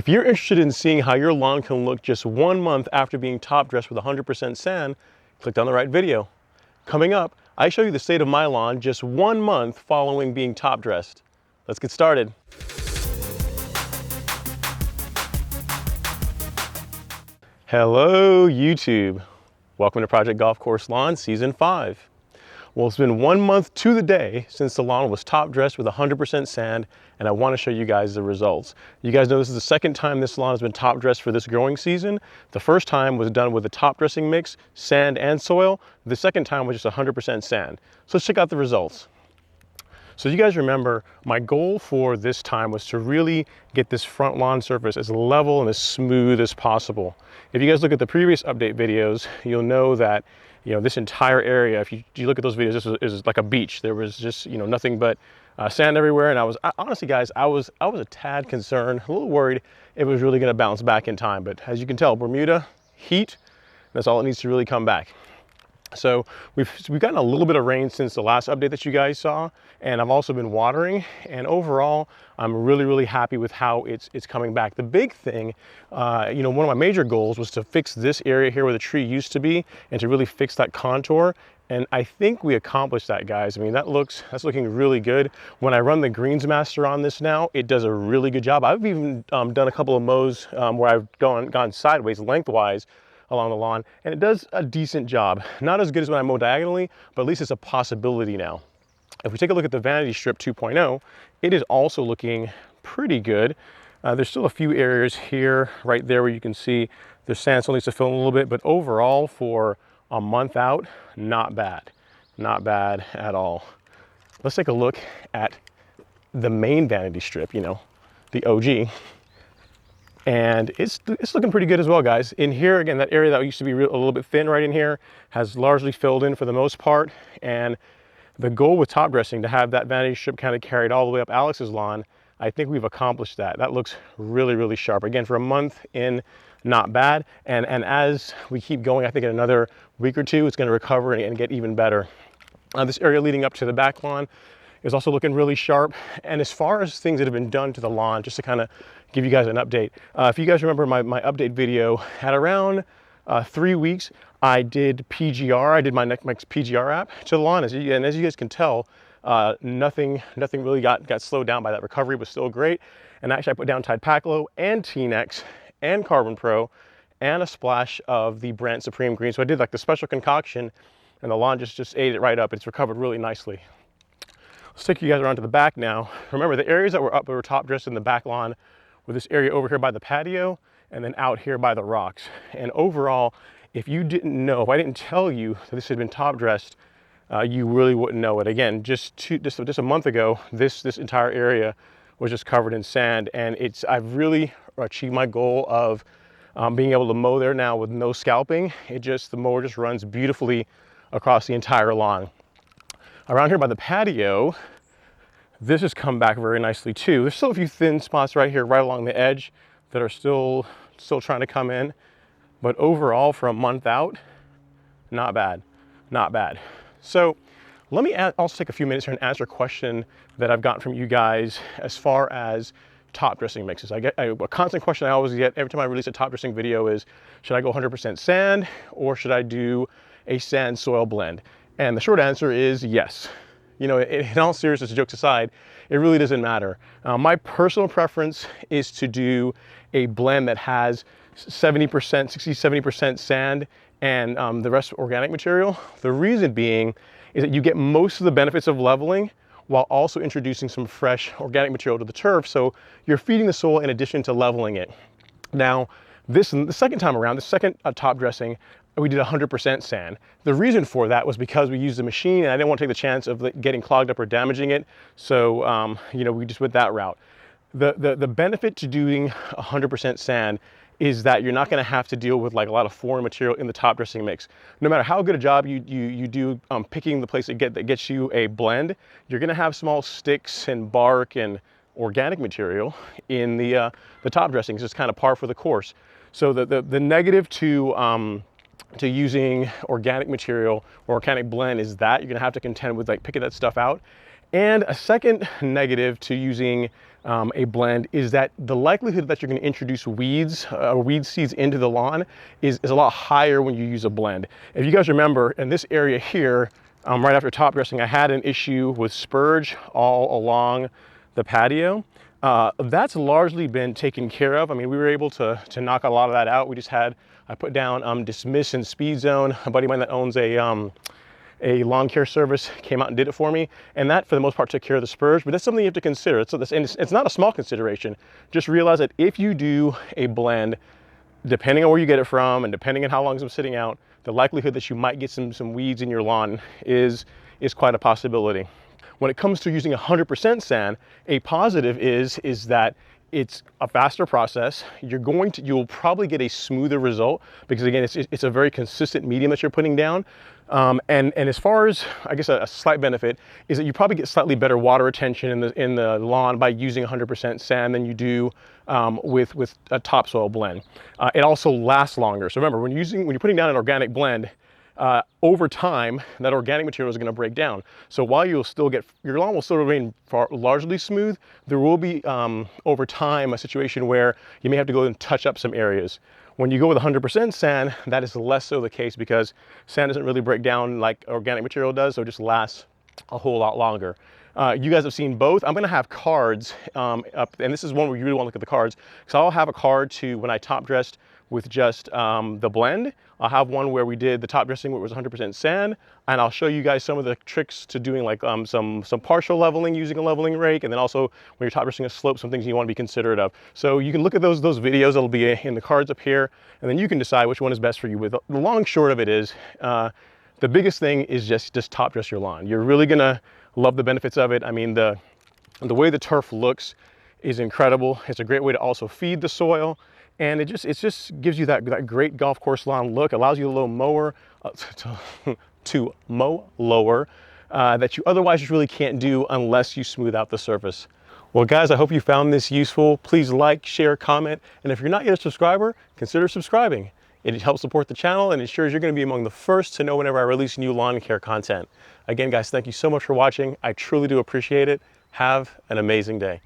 If you're interested in seeing how your lawn can look just 1 month after being top dressed with 100% sand, click on the right video. Coming up, I show you the state of my lawn just 1 month following being top dressed. Let's get started. Hello YouTube. Welcome to Project Golf Course Lawn Season 5. Well, it's been 1 month to the day since the lawn was top dressed with 100% sand, and I want to show you guys the results. You guys know this is the second time this lawn has been top dressed for this growing season. The first time was done with a top dressing mix, sand and soil. The second time was just 100% sand. So let's check out the results. So you guys remember, my goal for this time was to really get this front lawn surface as level and as smooth as possible. If you guys look at the previous update videos, you'll know that this entire area, if you look at those videos, this is like a beach. There was just nothing but sand everywhere, and honestly guys, I was a tad concerned, a little worried it was really going to bounce back in time. But as you can tell, Bermuda heat, that's all it needs to really come back. So we've gotten a little bit of rain since the last update that you guys saw, and I've also been watering, and overall I'm really happy with how it's coming back. The big thing, one of my major goals was to fix this area here where the tree used to be and to really fix that contour, and I think we accomplished that, guys. I mean, that's looking really good. When I run the Greens Master on this now, it does a really good job. I've even done a couple of mows where I've gone sideways lengthwise along the lawn, and it does a decent job. Not as good as when I mow diagonally, but at least it's a possibility now. If we take a look at the Vanity Strip 2.0, it is also looking pretty good. There's still a few areas here, right there, where you can see the sand still needs to fill in a little bit, but overall for a month out, not bad. Not bad at all. Let's take a look at the main Vanity Strip, the OG. And it's looking pretty good as well, guys. In here, again, that area that used to be a little bit thin right in here has largely filled in for the most part. And the goal with top dressing, to have that Vanity Strip kind of carried all the way up Alex's lawn, I think we've accomplished that. That looks really sharp. Again, for a month in, not bad. And as we keep going, I think in another week or two, it's going to recover and get even better. This area leading up to the back lawn is also looking really sharp. And as far as things that have been done to the lawn, just to kind of give you guys an update. If you guys remember my update video, at around 3 weeks, I did PGR. I did my next PGR app to the lawn. And as you guys can tell, nothing really got slowed down by that. Recovery was still great. And actually I put down Tide Paclo and T-Nex and Carbon Pro and a splash of the Brand Supreme Green. So I did like the special concoction, and the lawn just ate it right up. It's recovered really nicely. Let's take you guys around to the back now. Remember, the areas that were top dressed in the back lawn were this area over here by the patio and then out here by the rocks. And overall, if you didn't know, if I didn't tell you that this had been top dressed, you really wouldn't know it. Again, just a month ago, this entire area was just covered in sand, and I've really achieved my goal of being able to mow there now with no scalping. The mower just runs beautifully across the entire lawn. Around here by the patio, this has come back very nicely too. There's still a few thin spots right here, right along the edge, that are still trying to come in. But overall, for a month out, not bad, not bad. So let me also take a few minutes here and answer a question that I've gotten from you guys as far as top dressing mixes. A constant question I always get every time I release a top dressing video is, should I go 100% sand or should I do a sand soil blend? And the short answer is yes. In all seriousness, jokes aside, it really doesn't matter. My personal preference is to do a blend that has 60-70% sand and the rest organic material. The reason being is that you get most of the benefits of leveling while also introducing some fresh organic material to the turf. So you're feeding the soil in addition to leveling it. Now, the second time around, the second top dressing, we did 100% sand. The reason for that was because we used the machine and I didn't want to take the chance of getting clogged up or damaging it. So, we just went that route. The benefit to doing 100% sand is that you're not going to have to deal with like a lot of foreign material in the top dressing mix. No matter how good a job you do picking the place that gets you a blend, you're going to have small sticks and bark and organic material in the top dressing. It's just kind of par for the course. So the negative to using organic material or organic blend is that you're going to have to contend with like picking that stuff out. And a second negative to using a blend is that the likelihood that you're going to introduce weeds or weed seeds into the lawn is a lot higher when you use a blend. If you guys remember, in this area here, right after top dressing, I had an issue with spurge all along the patio. That's largely been taken care of. I mean, we were able to knock a lot of that out. I put down Dismiss and Speed Zone. A buddy of mine that owns a lawn care service came out and did it for me, and that for the most part took care of the spurge. But that's something you have to consider. It's not a small consideration. Just realize that if you do a blend, depending on where you get it from and depending on how long it's been sitting out, the likelihood that you might get some weeds in your lawn is quite a possibility. When it comes to using 100% sand, a positive is that it's a faster process. You'll probably get a smoother result because again, it's a very consistent medium that you're putting down. And as far as, I guess, a slight benefit is that you probably get slightly better water retention in the lawn by using 100% sand than you do with a topsoil blend. It also lasts longer. So remember, when you're putting down an organic blend, over time, that organic material is going to break down. So while your lawn will still remain largely smooth, there will be over time a situation where you may have to go and touch up some areas. When you go with 100% sand, that is less so the case because sand doesn't really break down like organic material does, so it just lasts a whole lot longer. You guys have seen both. I'm going to have cards up, and this is one where you really want to look at the cards, because I'll have a card to when I top dressed with just the blend. I'll have one where we did the top dressing where it was 100% sand, and I'll show you guys some of the tricks to doing like some partial leveling using a leveling rake, and then also when you're top dressing a slope, some things you want to be considerate of. So you can look at those videos. It'll be in the cards up here, and then you can decide which one is best for you. With the long short of it is, the biggest thing is just top dress your lawn. You're really gonna love the benefits of it. I mean, the way the turf looks is incredible. It's a great way to also feed the soil. And it just gives you that great golf course lawn look. Allows you to mow lower that you otherwise just really can't do unless you smooth out the surface. Well guys, I hope you found this useful. Please like, share, comment, and if you're not yet a subscriber, consider subscribing. It helps support the channel and ensures you're going to be among the first to know whenever I release new lawn care content. Again guys, thank you so much for watching. I truly do appreciate it. Have an amazing day.